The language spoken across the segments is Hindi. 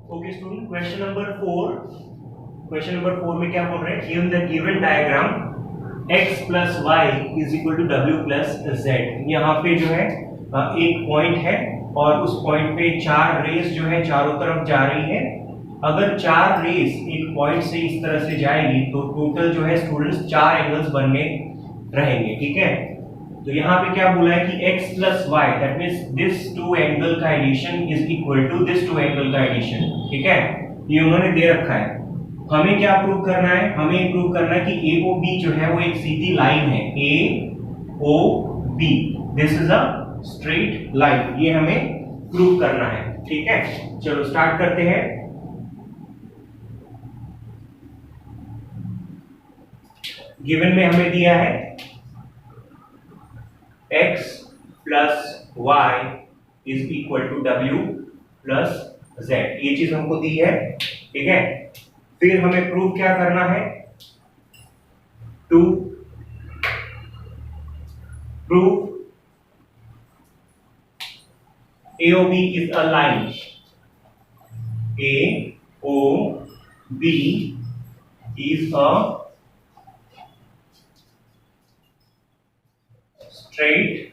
ओके स्टूडेंट, क्वेश्चन नंबर 4 में क्या बोल रहे हैं? In the given diagram x plus y is equal to डब्ल्यू प्लस जेड। यहाँ पे जो है एक पॉइंट है और उस पॉइंट पे चार रेस जो है चारों तरफ जा रही है। अगर चार रेस एक पॉइंट से इस तरह से जाएगी तो टोटल जो है स्टूडेंट्स चार एंगल्स बनने रहेंगे। ठीक है, तो यहाँ पे क्या बोला है कि x plus Y that means this two angle का addition is equal to this two angle का एडिशन। ठीक है, ये उन्होंने दे रखा है। हमें क्या प्रूव करना है? हमें प्रूव करना है कि AOB जो है वो एक सीधी लाइन है। AOB this is a straight line, ये हमें प्रूव करना है। ठीक है, चलो स्टार्ट करते हैं। गिवन में हमें दिया है x plus y is equal to डब्ल्यू प्लस जेड, ये चीज हमको दी है। ठीक है, फिर हमें प्रूव क्या करना है? To prove AOB is a line, AOB is a straight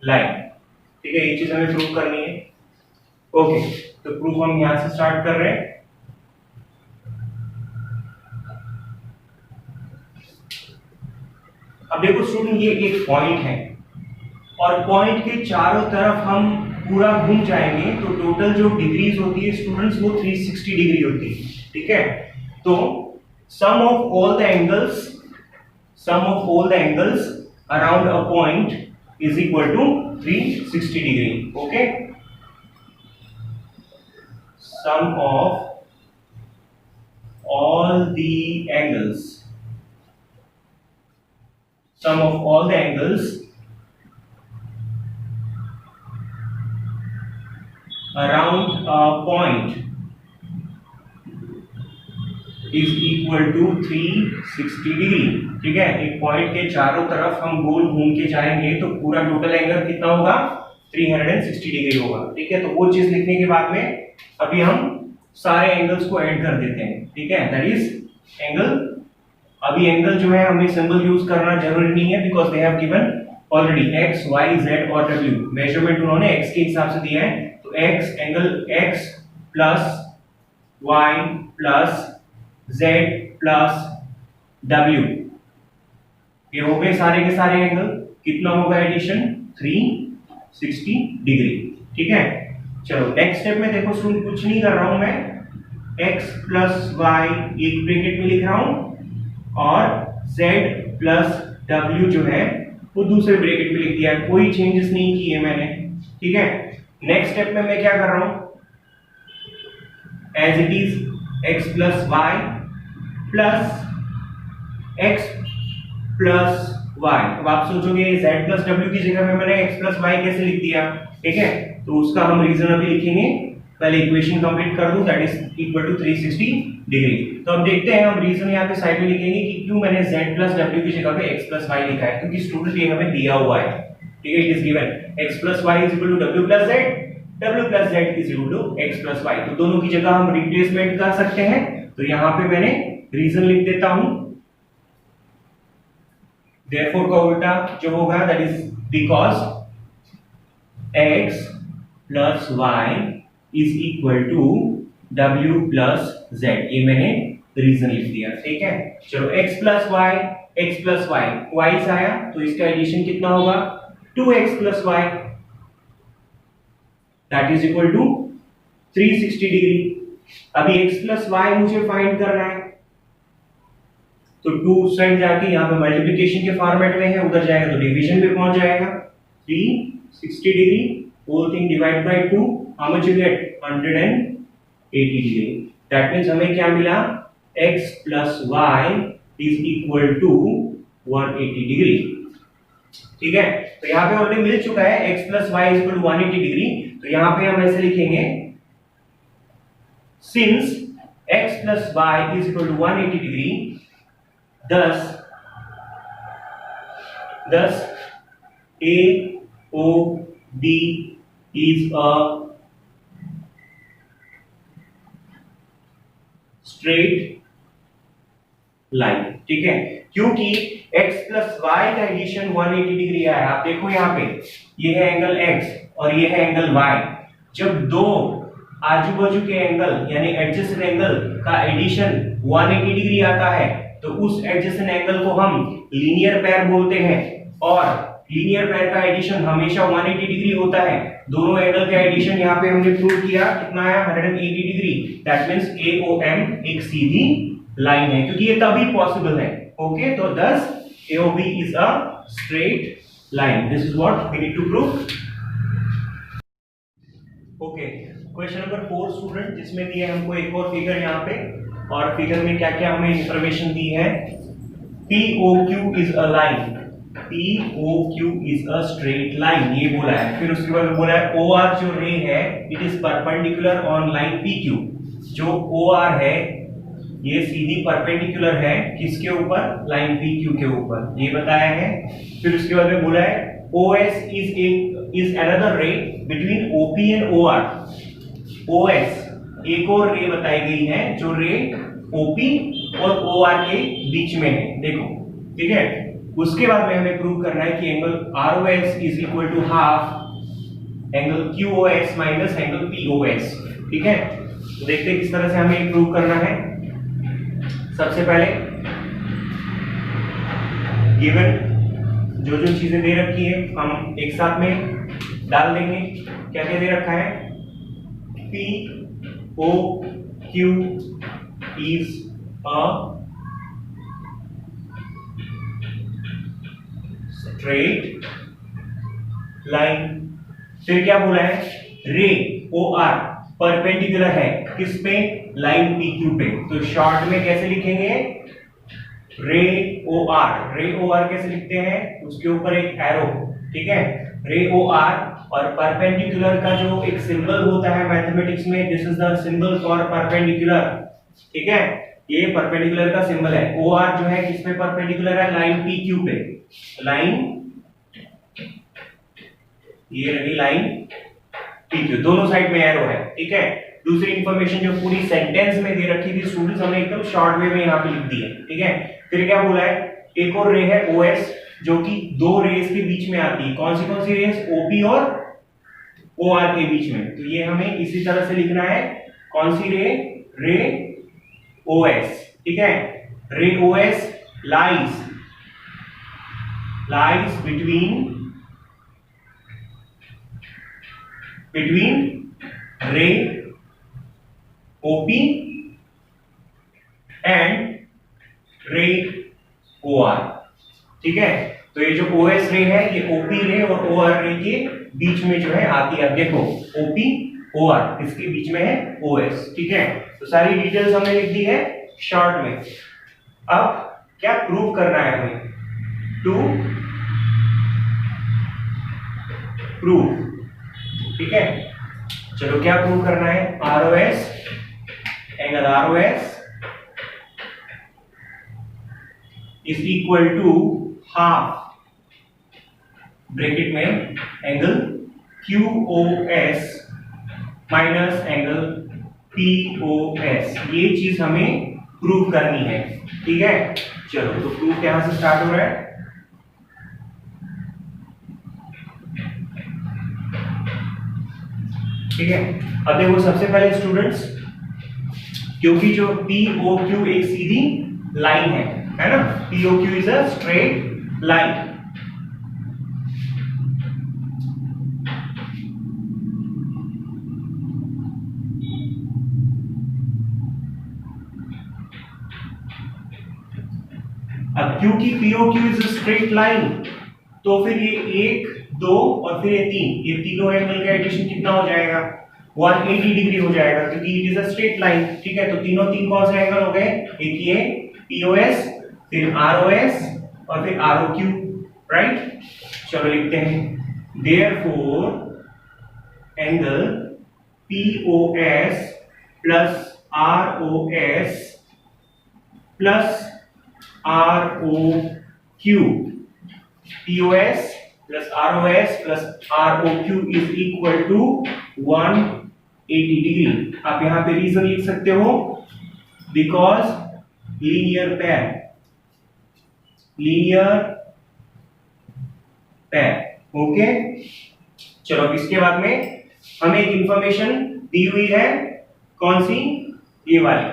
line. ठीक है, ये चीज हमें प्रूव करनी है। ओके, तो प्रूफ हम यहां से स्टार्ट कर रहे हैं। अब देखो स्टूडेंट, ये एक पॉइंट है और पॉइंट के चारों तरफ हम पूरा घूम जाएंगे तो टोटल जो डिग्रीज होती है स्टूडेंट्स वो 360 डिग्री होती है। ठीक है, तो sum of all the angles around a point is equal to 360 degree. Okay, sum of all the angles around a point is equal to 360 degree. ठीक है, एक पॉइंट के चारों तरफ हम गोल घूम के जाएंगे तो पूरा टोटल एंगल कितना होगा? 360 डिग्री होगा। ठीक है, तो वो चीज लिखने के बाद में अभी हम सारे एंगल्स को ऐड कर देते हैं। ठीक है, दैट इज एंगल। अभी एंगल जो है हमें सिंबल यूज करना जरूरी नहीं है because they have given already x y z और w। मेजरमेंट उन्होंने x के हिसाब से दिया है, तो x angle x plus y plus z plus w, ये हो गए सारे के सारे एंगल। कितना होगा एडिशन? 360 डिग्री। ठीक है, चलो नेक्स्ट स्टेप में देखो स्टूडेंट, कुछ नहीं कर रहा हूं मैं, x प्लस वाई एक ब्रैकेट में लिख रहा हूं और z प्लस w जो है वो दूसरे ब्रैकेट में लिख दिया, कोई चेंजेस नहीं किए मैंने। ठीक है, नेक्स्ट स्टेप में मैं क्या कर रहा हूं? As it is x plus y plus x plus y. अब आप सोचोगे z प्लस w की जगह में मैंने x प्लस वाई कैसे लिख दिया? ठीक है, तो उसका हम रीजन अभी लिखेंगे। पहले इक्वेशन कंप्लीट कर दूं, that is equal to 360 degree. तो अब देखते हैं, हम रीजन यहाँ पे साइड में लिखेंगे कि क्यों मैंने z प्लस w की जगह पे x प्लस वाई लिखा है, क्योंकि स्टूडेंट ये हमें दिया हुआ है। ठीक है, it is given x plus y is equal to w plus z, w plus z is equal to x plus y. तो दोनों की जगह हम रिप्लेसमेंट कर सकते हैं, तो यहाँ पे मैंने रीजन लिख देता हूं। Therefore का उल्टा जो होगा that is because x plus y is equal to w plus z, ये मैंने रीजन लिख दिया। ठीक है, चलो x प्लस y y से आया तो इसका एडिशन कितना होगा? 2x plus y that is equal to 360 degree. अभी x प्लस y मुझे फाइंड करना है, तो 2 साइड जाके यहाँ पे मल्टीप्लिकेशन के फॉर्मेट में है, उधर जाएगा तो डिवीजन पे पहुंच जाएगा। 360 degree whole thing divide by 2, how much you get? 180 degree. That means हमें क्या मिला? x plus y is equal to 180 degree. ठीक है, तो यहाँ पे ऑलरेडी मिल चुका है x plus y is equal to 180 degree. तो यहाँ पे हम ऐसे लिखेंगे, since x plus y is equal to 180 degree, thus AOB is a straight line, ठीक है, क्योंकि x प्लस वाई का एडिशन 180 डिग्री आया है। आप देखो यहाँ पे ये है एंगल x और ये है एंगल y। जब दो आजू बाजू के एंगल यानी एडजेसेंट एंगल का एडिशन 180 डिग्री आता है तो उस एडजेसेंट एंगल को हम लीनियर पेयर बोलते हैं, और लीनियर पेयर का एडिशन हमेशा 180 डिग्री होता है। दोनों एंगल का एडिशन यहाँ पे हमने प्रूव किया, कितना आया 180 डिग्री। दैट मींस AOM एक सीधी लाइन है, क्योंकि ये तभी पॉसिबल है। ओके, तो thus AOB is a straight line. This is what we need to prove. Okay, question number 4 student, जिसमें दिया है हमको एक और फिगर यहाँ पे, और फिगर में क्या क्या हमें इंफॉर्मेशन दी है। POQ is a line, POQ is a straight line, ये बोला है। फिर उसके बाद बोला है OR जो रे है it is perpendicular on line PQ। जो OR है ये सीधी परपेंडिकुलर है किसके ऊपर, लाइन PQ के ऊपर, ये बताया है। फिर उसके बाद में बोला है OS is another ray between OP and OR। OS एक और रे बताई गई है जो रे OP और OR के बीच में है, देखो, ठीक है। उसके बाद में हमें प्रूव करना है कि angle ROS is equal to half angle QOS minus angle POS, ठीक है। तो देखते हैं किस तरह से हमें प्रूव करना है। सबसे पहले गिवन जो जो चीजें दे रखी है हम एक साथ में डाल देंगे। क्या क्या दे रखा है, POQ is a straight line। फिर क्या बोला है, रे OR परपेंडिकुलर है किस पे, लाइन PQ पे। तो शॉर्ट में कैसे लिखेंगे, रे OR कैसे लिखते हैं, उसके ऊपर एक एरो, ठीक है, रे OR। और परपेंडिकुलर का जो एक सिंबल होता है मैथमेटिक्स में, this is the symbol for perpendicular, ठीक है, ये परपेंडिकुलर का सिंबल है। OR जो है किस पे परपेंडिकुलर है, लाइन PQ पे। लाइन, ये रही लाइन PQ, दोनों साइड में एरो है, ठीक है। दूसरी इंफॉर्मेशन जो पूरी सेंटेंस में दे रखी थी स्टूडेंट्स, हमने एकदम शॉर्ट वे में यहाँ पे लिख दी है, ठीक है। फिर क्या बोला है, एक और रे है OS जो कि दो रेस के बीच में आती है। कौन सी रेस, OP और OR के बीच में। तो ये हमें इसी तरह से लिखना है, कौन सी रे, रे OS, ठीक है। रे OS lies between रे OP एंड रे OR, ठीक है। तो ये जो OS रे है ये OP रे और OR रे के बीच में जो है आती है। देखो OP OR इसके बीच में है OS, ठीक है। तो सारी डिटेल्स हमने लिख दी है शॉर्ट में। अब क्या प्रूव करना है हमें, टू प्रूव, ठीक है। चलो क्या प्रूव करना है, ROS, angle ROS is equal to half bracket में angle QOS minus angle POS। ये चीज हमें प्रूव करनी है, ठीक है। चलो तो प्रूफ यहां से स्टार्ट हो रहा है। ठीक है, अब देखो सबसे पहले स्टूडेंट्स, क्योंकि जो POQ एक सीधी लाइन है ना, POQ is a straight line. अब क्योंकि POQ is a straight line, तो फिर ये 1, 2 और फिर ये 3, ये तीनों एंगल का एडिशन कितना हो जाएगा, 180 डिग्री हो जाएगा, क्योंकि it is a straight line. ठीक है, तो तीनों तीन कौन से एंगल हो गए, एक ये POS, फिर ROS और फिर ROQ, राइट। चलो लिखते हैं, therefore angle POS plus ROS plus ROQ, POS plus ROS plus ROQ is equal to 180 degree. आप यहां पे रीजन लिख सकते हो, because linear pair, linear pair. Okay, चलो इसके बाद में हमें एक इंफॉर्मेशन दी हुई है, कौन सी, ये वाली,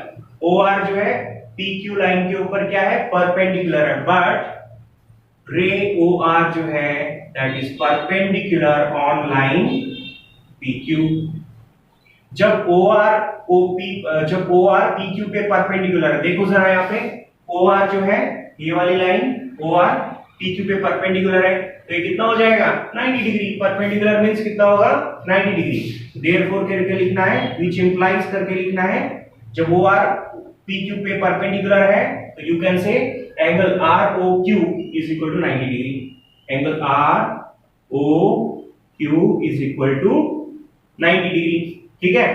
OR जो है PQ लाइन के ऊपर क्या है, परपेंडिकुलर है, बट रे OR जो है that is perpendicular on line PQ। जब OR PQ पे परपेंडिकुलर है, देखो जरा यहाँ पे OR जो है ये वाली लाइन OR PQ पे परपेंडिकुलर है, तो ये कितना हो जाएगा 90 डिग्री। परपेंडिकुलर मींस कितना होगा 90 डिग्री। देयरफॉर करके लिखना है, व्हिच इंप्लाइज करके लिखना है, जब OR PQ पे परपेंडिकुलर है तो you can say angle ROQ is equal to 90 degree. Angle ROQ is equal to 90 degree. ठीक है,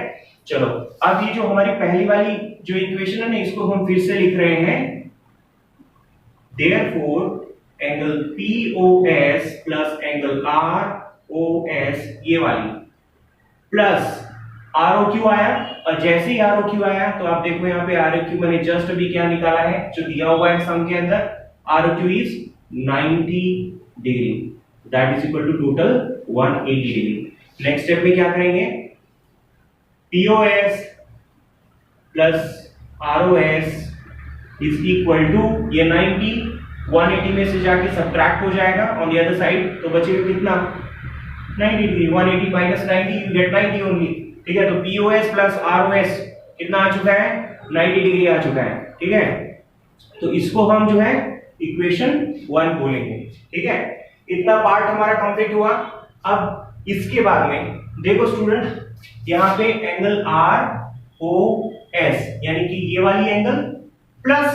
चलो अब ये जो हमारी पहली वाली जो इक्वेशन है ना, इसको हम फिर से लिख रहे हैं। Therefore, angle POS plus angle ROS ये वाली प्लस ROQ आया, और जैसे ही ROQ आया तो आप देखो यहाँ पे ROQ मैंने जस्ट अभी क्या निकाला है, जो दिया हुआ है सम के अंदर, ROQ is 90 degree, that is equal to total 180 degree. Next step में क्या करेंगे, POS plus ROS is equal to ये 90, 180 में से जाके सब्ट्रैक्ट हो जाएगा ऑन द अदर साइड, तो बचेगा कितना 90 degree. 180 minus 90 you get 90 only. ठीक है, तो POS प्लस ROS कितना आ चुका है 90 डिग्री आ चुका है। ठीक है, तो इसको हम जो है इक्वेशन 1 बोलेंगे। ठीक है, इतना पार्ट हमारा कंप्लीट हुआ। अब इसके बाद में देखो स्टूडेंट, यहाँ पे एंगल ROS यानी कि ये वाली एंगल प्लस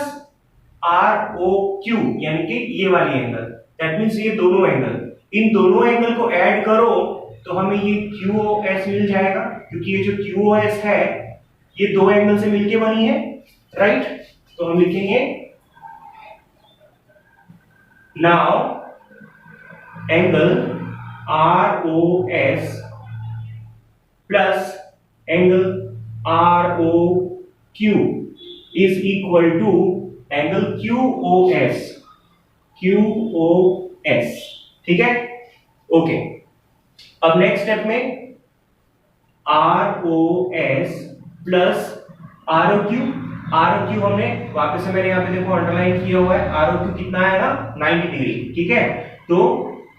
ROQ यानी कि ये वाली एंगल, दैट मींस ये दोनों एंगल, इन दोनों एंगल को ऐड करो तो हमें ये QOS मिल जाएगा, क्योंकि ये जो QOS है ये दो एंगल से मिलके बनी है, राइट। तो हम लिखेंगे now angle ROS plus angle ROQ is equal to angle QOS। ठीक है, ओके। अब नेक्स्ट स्टेप में ROS प्लस ROQ हमने वापस से, मैंने यहाँ पे देखो अंडरलाइन किया हुआ है, ROQ कितना है ना 90 डिग्री। ठीक है, तो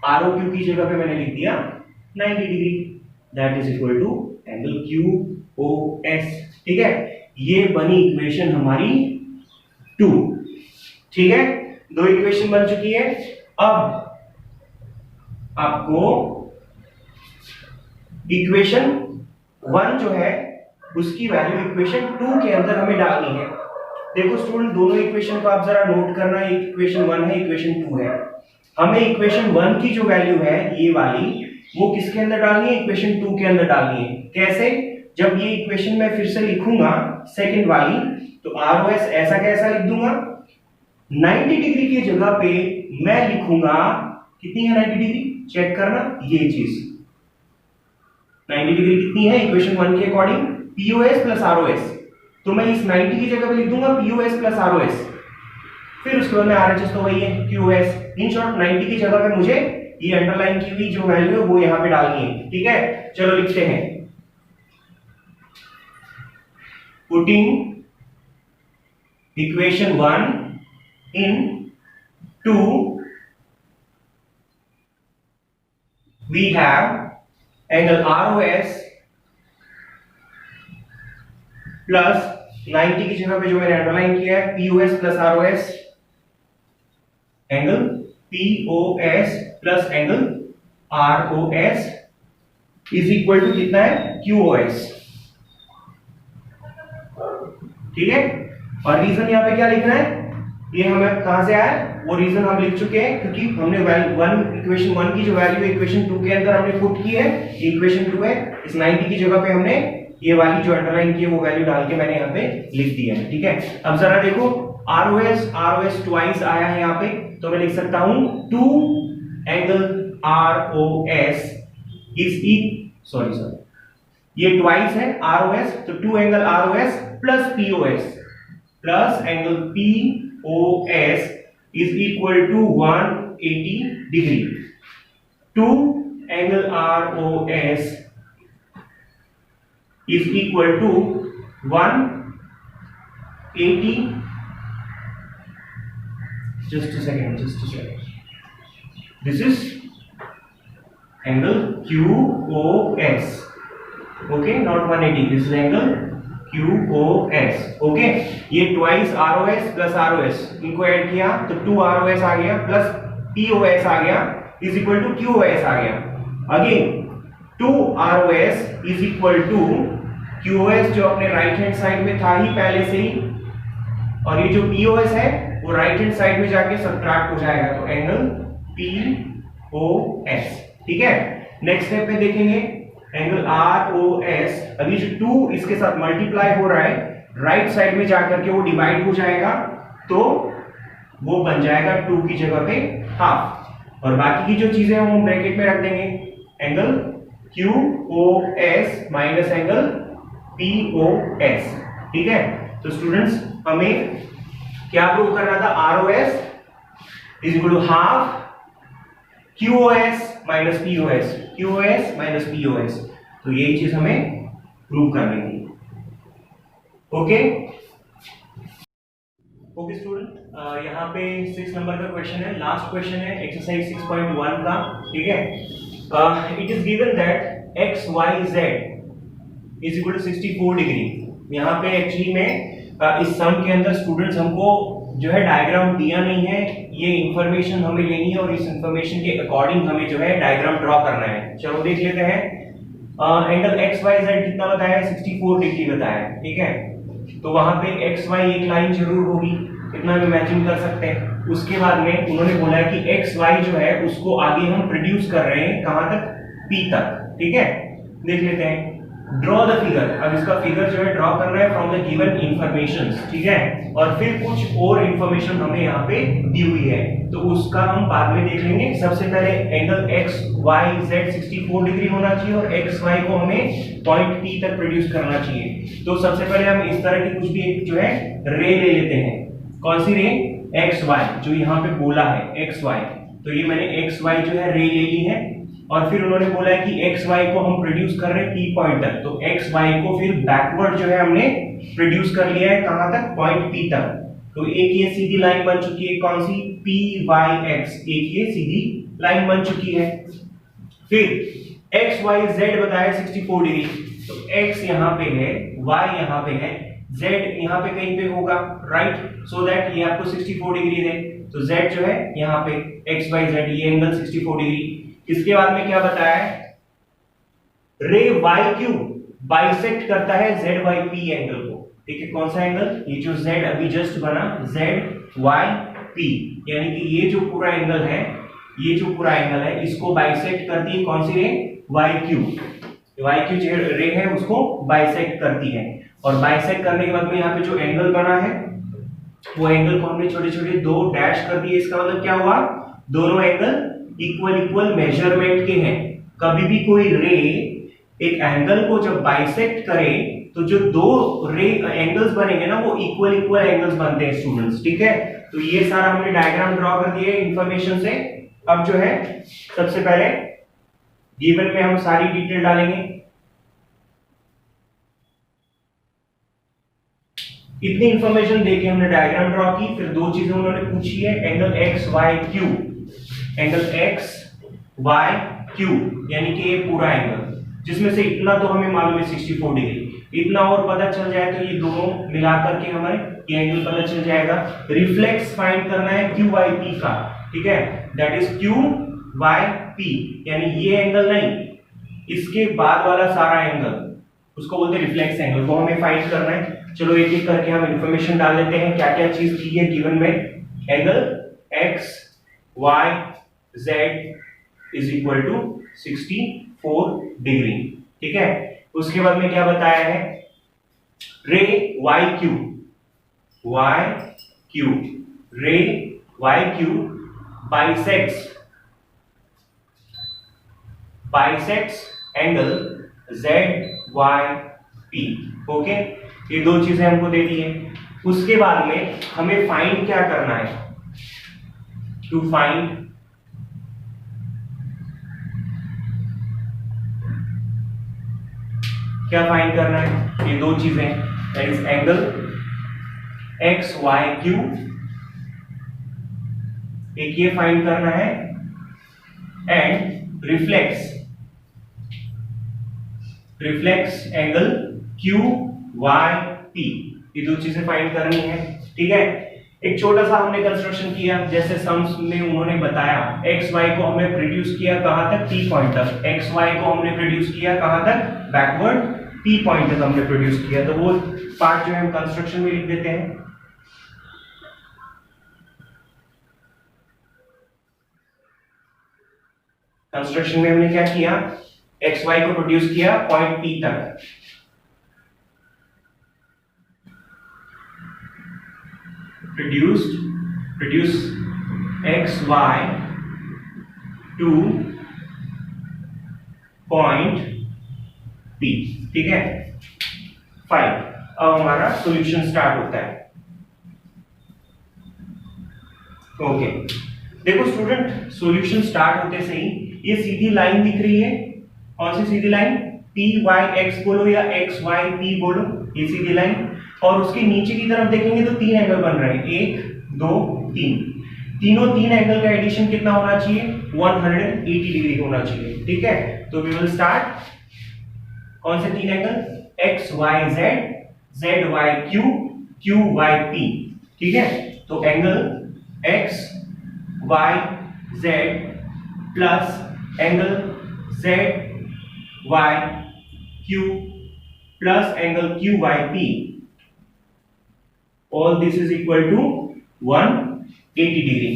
ROQ की जगह पे मैंने लिख दिया 90 degree, that is equal to angle QOS। ठीक है, ये बनी इक्वेशन हमारी 2। ठीक है, दो इक्वेशन बन चुकी है। अब आपको इक्वेशन 1 जो है उसकी वैल्यू इक्वेशन 2 के अंदर हमें डालनी है। देखो स्टूडेंट, दोनों इक्वेशन को आप जरा नोट करना, एक इक्वेशन 1 है, इक्वेशन 2 है। हमें इक्वेशन 1 की जो वैल्यू है ये वाली, वो किसके अंदर डालनी है, इक्वेशन 2 के अंदर डालनी है। कैसे, जब ये इक्वेशन मैं फिर से लिखूंगा सेकंड वाली, तो ROS ऐसा कैसा लिख दूंगा, 90 डिग्री की जगह पे मैं लिखूंगा कितनी है 90 डिग्री, चेक करना ये चीज 90 डिग्री कितनी है इक्वेशन 1 के अकॉर्डिंग, POS प्लस ROS। तो मैं इस 90 की जगह पे लिख दूंगा POS प्लस ROS, फिर उसके बाद में RHS तो वही है QOS। इन शॉर्ट 90 की जगह पे मुझे ये अंडरलाइन की हुई जो वैल्यू है वो यहां पे डालनी है। ठीक है, चलो लिखते हैं, putting equation 1 in 2 we have angle ROS plus 90 की जगह पे जो मैंने अंडरलाइन किया है POS plus ROS, angle POS plus angle ROS is equal to कितना है QOS। ठीक है, और रीजन यहां पे क्या लिखना है, ये हमें कहां से आया, वो रीजन हम लिख चुके हैं, क्योंकि हमने इक्वेशन 1 की जो वैल्यू इक्वेशन 2 के अंदर हमने पुट की है, इक्वेशन 2 है, इस 90 की जगह पे हमने ये वाली जो अंडरलाइन की है वो वैल्यू डाल के मैंने यहाँ पे लिख दी है। ठीक है, अब जरा देखो ROS ट्वाइस आया है यहाँ पे, तो मैं लिख सकता हूं 2 एंगल ROS सॉरी ये ट्वाइस है ROS, तो 2 angle ROS plus POS plus angle POS is equal to 180 degree two angle ROS is equal to 180 just a second this is angle QOS okay not 180 this is angle QOS okay ये twice ROS plus ROS इनको ऐड किया तो 2 ROS आ गया प्लस POS आ गया is equal to QOS आ गया again 2 ROS is equal to QOS जो अपने राइट हैंड साइड में था ही पहले से ही और ये जो POS है वो राइट हैंड साइड में जाके सब्ट्रैक्ट हो जाएगा तो एंगल POS ठीक है। नेक्स्ट स्टेप में देखेंगे एंगल ROS अभी जो 2 इसके साथ मल्टीप्लाई हो रहा है राइट साइड में जाकर के वो डिवाइड हो जाएगा तो वो बन जाएगा 2 की जगह पे हाफ और बाकी की जो चीजें हैं वो ब्रैकेट में रख देंगे angle QOS minus angle POS ठीक है। तो स्टूडेंट्स हमें क्या प्रूव करना था ROS is equal to half QOS minus POS QOS minus POS तो यही चीज हमें प्रूव करनी थी ओके ओके स्टूडेंट यहाँ पे 6 नंबर का क्वेश्चन है लास्ट क्वेश्चन है एक्सरसाइज 6.1 का ठीक है। It is given that XYZ is equal to 64 degree यहाँ पे एक्चुअली में इस सम के अंदर स्टूडेंट्स हमको जो है डायग्राम दिया नहीं है ये इंफॉर्मेशन हमें लेनी है और इस इंफॉर्मेशन के अकॉर्डिंग हमें जो है डायग्राम ड्रॉ करना है। चलो देख लेते हैं एंगल XYZ कितना बताया है 64 डिग्री बताया है ठीक है। तो वहां पे XY एक लाइन जरूर होगी इतना हम इमेजिन कर सकते हैं। उसके बाद में उन्होंने बोला है कि XY जो है उसको आगे हम प्रोड्यूस कर रहे हैं कहां तक P तक ठीक है। देख लेते हैं ड्रॉ द फिगर अब इसका फिगर जो है ड्रॉ करना है फ्रॉम द गिवन इंफॉर्मेशंस ठीक है और फिर कुछ और इंफॉर्मेशन हमें यहाँ पे दी हुई है तो उसका हम बाद में देख लेंगे। सबसे पहले एंगल XYZ 64 डिग्री होना चाहिए और XY को हमें पॉइंट P तक प्रोड्यूस करना चाहिए। तो सबसे पहले हम इस तरह की कुछ भी एक जो है रे ले लेते हैं कौन सी रे XY जो यहाँ पे बोला है XY तो ये मैंने XY जो है रे ले ली है और फिर उन्होंने बोला है कि XY को हम प्रोड्यूस कर रहे हैं P पॉइंट तक तो XY को फिर बैकवर्ड जो है हमने प्रोड्यूस कर लिया है कहां तक पॉइंट P तक। तो एक ये सीधी लाइन बन चुकी है कौन सी PYX एक ये सीधी लाइन बन चुकी है। फिर XYZ बताया 64 डिग्री तो X यहाँ पे है Y यहाँ पे है Z यहाँ पे कहीं पे होगा राइट सो दैट ये आपको 64 डिग्री दे तो Z जो है यहाँ पे XYZ ये एंगल 64 डिग्री। इसके बाद में क्या बताया है रे YQ बाइसेक्ट करता है ZYP एंगल को ठीक है। कौन सा एंगल ये जो Z अभी जस्ट बना ZYP यानी कि ये जो पूरा एंगल है ये जो पूरा एंगल है इसको बाइसेक्ट करती है कौन सी रे YQ जो रे है उसको बाइसेक्ट करती है और बाइसेक्ट करने के बाद में यहाँ पे जो एंगल बना है वो एंगल को हमने छोटे छोटे 2 डैश कर दिए। इसका मतलब क्या हुआ दोनों एंगल इक्वल मेजरमेंट के हैं। कभी भी कोई रे एक एंगल को जब बाइसेक्ट करे तो जो 2 रे एंगल्स बनेंगे ना वो इक्वल एंगल्स बनते हैं स्टूडेंट्स ठीक है। तो ये सारा हमने डायग्राम ड्रॉ कर दिए इंफॉर्मेशन से। अब जो है सबसे पहले गिवन में हम सारी डिटेल डालेंगे। इतनी इंफॉर्मेशन देके हमने डायग्राम ड्रॉ की फिर 2 चीजें उन्होंने पूछी है एंगल XYQ एंगल XYQ यानी कि ये पूरा एंगल जिसमें से इतना तो हमें मालूम है 64 डिग्री इतना और पता चल जाए तो ये दोनों मिलाकर के हमें ये एंगल पता चल जाएगा। रिफ्लेक्स फाइंड करना है QYP का ठीक है दैट इज QYP यानी ये एंगल नहीं इसके बाद वाला सारा एंगल उसको बोलते हैं रिफ्लेक्स एंगल वो हमें फाइंड करना है। चलो एक एक करके हम इंफॉर्मेशन डाल लेते हैं क्या क्या चीज की है गिवन में। Angle XYZ is equal to 64 degree ठीक है। उसके बाद में क्या बताया है रे YQ रे YQ bisects angle ZYP okay ये 2 चीजें हमको दे दी है। उसके बाद में हमें फाइंड क्या करना है, टू फाइंड क्या फाइंड करना है, ये दो चीजें, that is angle X Y Q, एक ये फाइंड करना है, and reflex angle Q Y P, ये दो चीजें फाइंड करनी है। ठीक है, एक छोटा सा हमने कंस्ट्रक्शन किया, जैसे सम्स में उन्होंने बताया एक्स वाई को हमने प्रोड्यूस किया कहां तक, टी पॉइंट तक, एक्स वाई को हमने प्रोड्यूस किया कहां तक, बैकवर्ड टी पॉइंट तक हमने प्रोड्यूस किया। तो वो पार्ट जो है हम कंस्ट्रक्शन में लिख देते हैं। कंस्ट्रक्शन में हमने क्या किया, एक्स वाई को प्रोड्यूस किया पॉइंट पी तक, produce X Y to point P. ठीक है, फाइन। अब हमारा सॉल्यूशन स्टार्ट होता है। ओके, देखो स्टूडेंट, सॉल्यूशन स्टार्ट होते से ही ये सीधी लाइन दिख रही है, कौन सी सीधी लाइन, पी वाई एक्स बोलो या एक्स वाई पी बोलो, ये सीधी लाइन, और उसके नीचे की तरफ देखेंगे तो तीन एंगल बन रहे हैं, 1 2 3, तीन एंगल का एडिशन कितना होना चाहिए, 180 डिग्री होना चाहिए। ठीक है, तो वी विल स्टार्ट, कौन से तीन angle, X Y Z, Z Y Q, Q Y P. ठीक है, तो angle X Y Z plus angle Z Y Q plus angle Q Y P, all this is equal to 180 degree.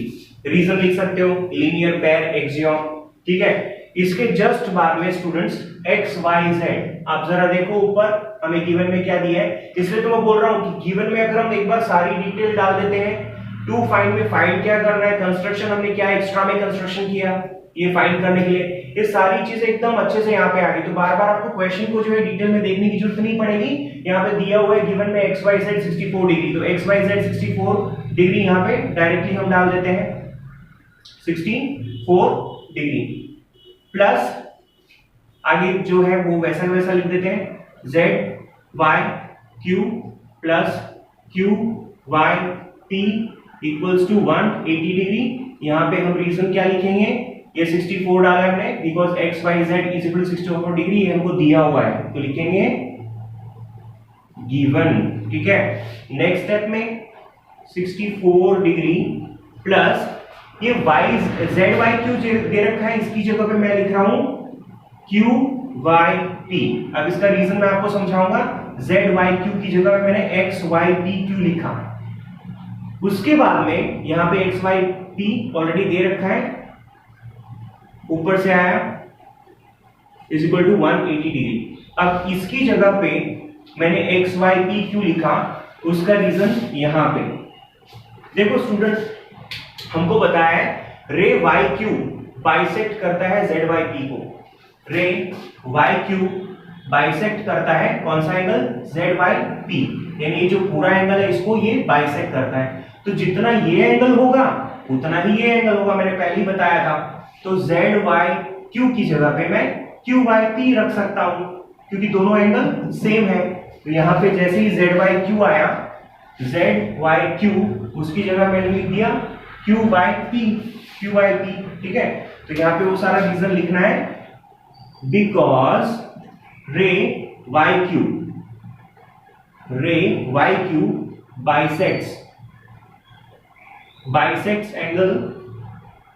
Reason लिख सकते हो, लीनियर पेयर एक्सियोम। ठीक है, इसके जस्ट बाद में स्टूडेंट्स एक्स वाई जेड, आप जरा देखो ऊपर हमें गिवन में क्या दिया है, इसलिए तो मैं बोल रहा हूं कि गिवन में अगर हम एक बार सारी डिटेल डाल देते हैं, टू फाइंड में फाइंड क्या करना है, कंस्ट्रक्शन हमने क्या एक्स्ट्रा में कंस्ट्रक्शन किया ये फाइंड करने के लिए, ये सारी चीजें एकदम अच्छे से यहाँ पे आ गई। तो बार बार आपको क्वेश्चन को जो है डिटेल में देखने की जरूरत नहीं पड़ेगी, यहाँ पे दिया हुआ है गिवन में एक्स वाई जेड 64 डिग्री, तो एक्स वाई जेड 64 डिग्री यहाँ पे डायरेक्टली हम डाल देते हैं 64 डिग्री, प्लस आगे जो है वो वैसा वैसा लिख देते हैं Z Y Q plus Q Y P equals to 180 degree. यहाँ पे हम रीजन क्या लिखेंगे, ये 64 डाला है हमने because X Y Z is equal to 64 degree, ये हमको दिया हुआ है, तो लिखेंगे गिवन। ठीक है, नेक्स्ट स्टेप में 64 डिग्री प्लस ये वाई जेड वाई क्यू दे रखा है, इसकी जगह पे मैं लिख रहा हूं क्यू वाई पी। अब इसका रीजन मैं आपको समझाऊंगा, जेड वाई क्यू की जगह पे मैंने एक्स वाई पी क्यू लिखा, उसके बाद में यहां पे एक्स वाई पी ऑलरेडी दे रखा है, ऊपर से आया इज इक्वल टू 180 डिग्री। अब इसकी जगह पे मैंने एक्स वाई पी क्यू लिखा, उसका रीजन यहां पे देखो स्टूडेंट, हमको बताया है रे वाई क्यू बाइसेक्ट करता है जेड वाई पी को, रे वाई क्यू बाइसेक्ट करता है कौन सा एंगल, जेड वाई पी, यानी ये जो पूरा एंगल है इसको ये बाइसेक्ट करता है। तो जितना ये एंगल होगा उतना ही ये एंगल होगा, मैंने पहले ही बताया था। तो जेड वाई क्यू की जगह पे मैं क्यू वाई पी रख सकता हूं, क्योंकि दोनों एंगल सेम है। तो यहां पे जैसे ही जेड वाई क्यू आया, जेड वाई क्यू, उसकी जगह मैंने लिख दिया Q Y P, Q Y P. ठीक है, तो यहां पे वो सारा रीजन लिखना है, because ray Y Q bisects angle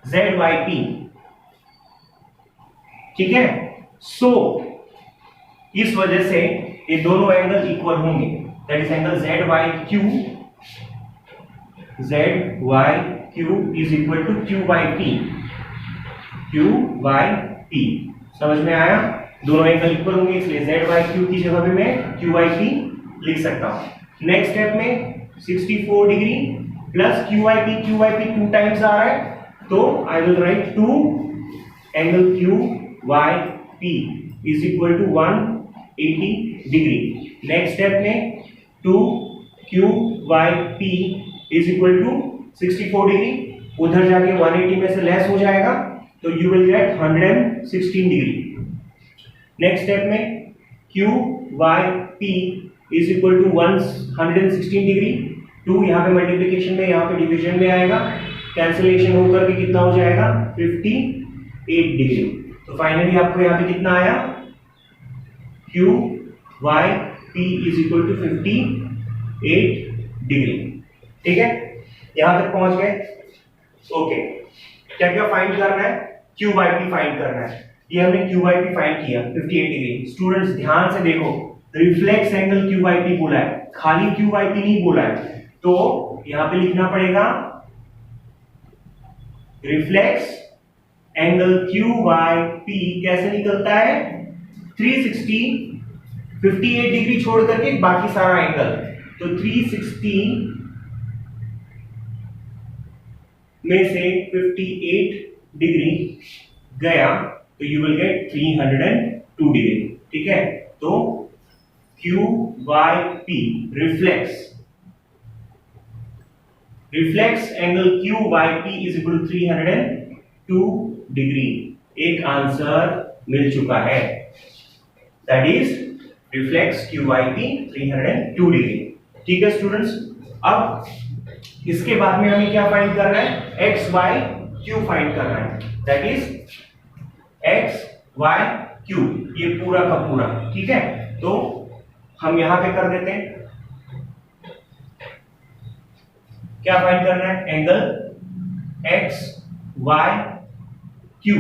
Z Y P. ठीक है, सो इस वजह से ये दोनों एंगल इक्वल होंगे, that is angle Z Y Q is equal to Q Y P. समझ में आया, दोनों एंगल इक्वल होंगे, इसलिए जेड वाई क्यू की जगह पे मैं क्यू वाई पी लिख सकता हूं। नेक्स्ट स्टेप में 64 degree plus Q Y P 2 times आ रहा है, तो I will write 2 angle Q Y P is equal to 180 degree. Next step में 2 Q Y P is equal to 64 degree, उधर जाके 180 में से लेस हो जाएगा तो you will get 116 degree. Next step में Q Y P is equal to 116 degree, 2 यहाँ पे मल्टीप्लीकेशन में, यहाँ पे डिवीजन में आएगा, कैंसिलेशन होकर के कितना हो जाएगा 58 डिग्री। तो फाइनली आपको यहाँ पे कितना आया, Q Y P is equal to 58 degree. ठीक है, यहां तक पहुंच गए। ओके, क्या क्या फाइंड करना है, क्यू वाई पी फाइंड करना है। ये हमने क्यू वाई पी फाइंड किया 58 डिग्री। स्टूडेंट्स ध्यान से देखो, reflex angle Q Y P बोला है, खाली क्यू वाई पी नहीं बोला है, तो यहां पे लिखना पड़ेगा reflex angle Q Y P कैसे निकलता है, 360 58 डिग्री छोड़ करके बाकी सारा एंगल, तो 360 में से 58 डिग्री गया तो यू विल गेट 302 डिग्री। ठीक है, तो Q Y P reflex angle Q Y P is equal to 302 degree. एक आंसर मिल चुका है, that is reflex Q Y P 302 degree. ठीक है स्टूडेंट्स, अब इसके बाद में हमें क्या फाइंड करना है, एक्स वाई क्यू फाइंड करना है, that is X Y Q, ये पूरा का पूरा। ठीक है, तो हम यहां पे कर देते हैं, क्या फाइंड करना है, एंगल एक्स वाई क्यू।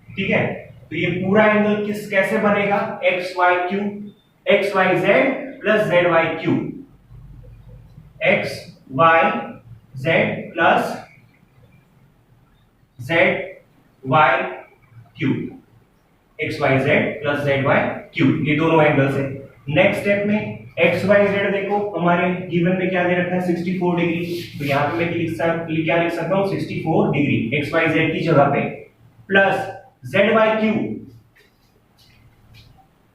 ठीक है, तो ये पूरा एंगल कैसे बनेगा, X Y Q, X Y Z plus Z Y Q, X Y Z plus Z Y Q, X Y Z plus Z Y Q, ये दोनों एंगल्स है। नेक्स्ट स्टेप में एक्स वाई जेड देखो, हमारे गिवन में क्या दे रखा है 64 डिग्री, तो यहां पे मैं क्या लिख सकता हूं 64 डिग्री एक्स वाई जेड की जगह पे, प्लस जेड वाई क्यू,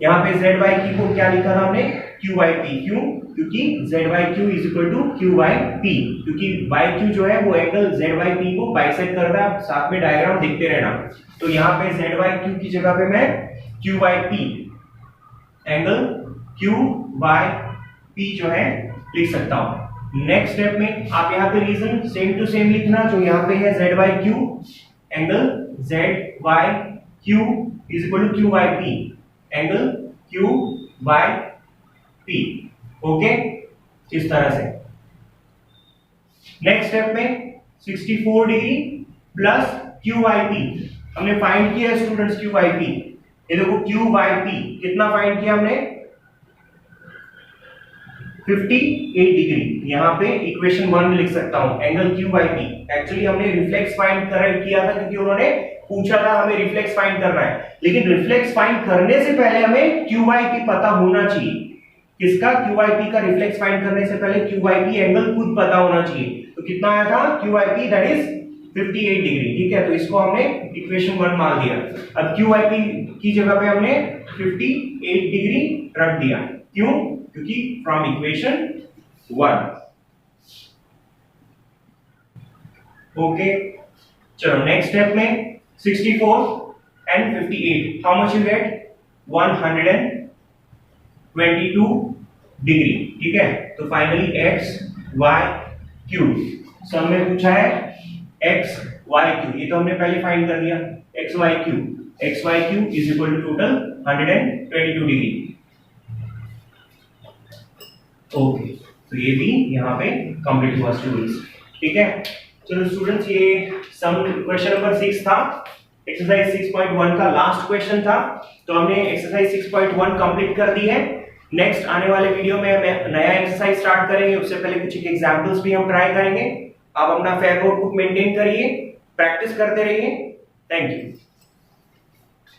यहां पे जेड वाई क्यू को क्या लिखा था हमने, क्यू वाई पी, क्यों, क्योंकि Z Y Q is equal to Q Y P, क्योंकि वाई क्यू जो है वो एंगल जेड वाई पी को बाइसेक्ट करता है, साथ में डायग्राम देखते रहना। तो यहाँ पे जेड वाई क्यू की जगह पे मैं Q Y P, angle Q Y P जो है लिख सकता हूं। नेक्स्ट स्टेप में आप यहाँ पे रीजन सेम टू सेम लिखना, जो यहाँ पे है Z Y Q, angle Z Y Q is equal to Q Y P, angle Q Y P. Okay, इस तरह से। नेक्स्ट स्टेप में 64 degree plus Q Y P हमने फाइंड किया स्टूडेंट्स, क्यू वाई पी, ये देखो क्यू वाई पी कितना फाइंड किया हमने 58 डिग्री, यहां पे इक्वेशन 1 में लिख सकता हूं, angle Q Y P. Actually हमने रिफ्लेक्स फाइंड किया था क्योंकि उन्होंने पूछा था हमें रिफ्लेक्स फाइंड करना है, लेकिन रिफ्लेक्स फाइंड करने से पहले हमें क्यू वाई पी पता होना चाहिए। किसका, क्यू वाई पी का रिफ्लेक्स फाइंड करने से पहले क्यू वाई पी एंगल खुद पता होना चाहिए। तो कितना आया था Q Y P, that is 58 degree. ठीक है, तो इसको हमने इक्वेशन 1 मान दिया। अब क्यू वाई पी की जगह पे हमने 58 डिग्री रख दिया, क्यों, क्योंकि फ्रॉम इक्वेशन 1। ओके, चलो नेक्स्ट स्टेप में 64 and 58, how much you get, 122 degree. ठीक है, तो फाइनली एक्स वाई क्यू, सब में पूछा है एक्स वाई क्यू, ये तो हमने पहले फाइंड कर लिया, X Y Q is equal to total 122 degree. Okay, तो ये भी यहाँ पे कंप्लीट हुआ स्टूडेंट्स। ठीक है, चलो स्टूडेंट्स, ये सम क्वेश्चन नंबर 6 था, एक्सरसाइज 6.1 का लास्ट क्वेश्चन था, तो हमने एक्सरसाइज 6.1 कंप्लीट कर दी है। नेक्स्ट आने वाले वीडियो में हम नया एक्सरसाइज स्टार्ट करेंगे, उससे पहले कुछ एग्जांपल्स भी हम ट्राई करेंगे। आप अपना फेयर नोटबुक मेंटेन करिए, प्रैक्टिस करते रहिए। Thank you.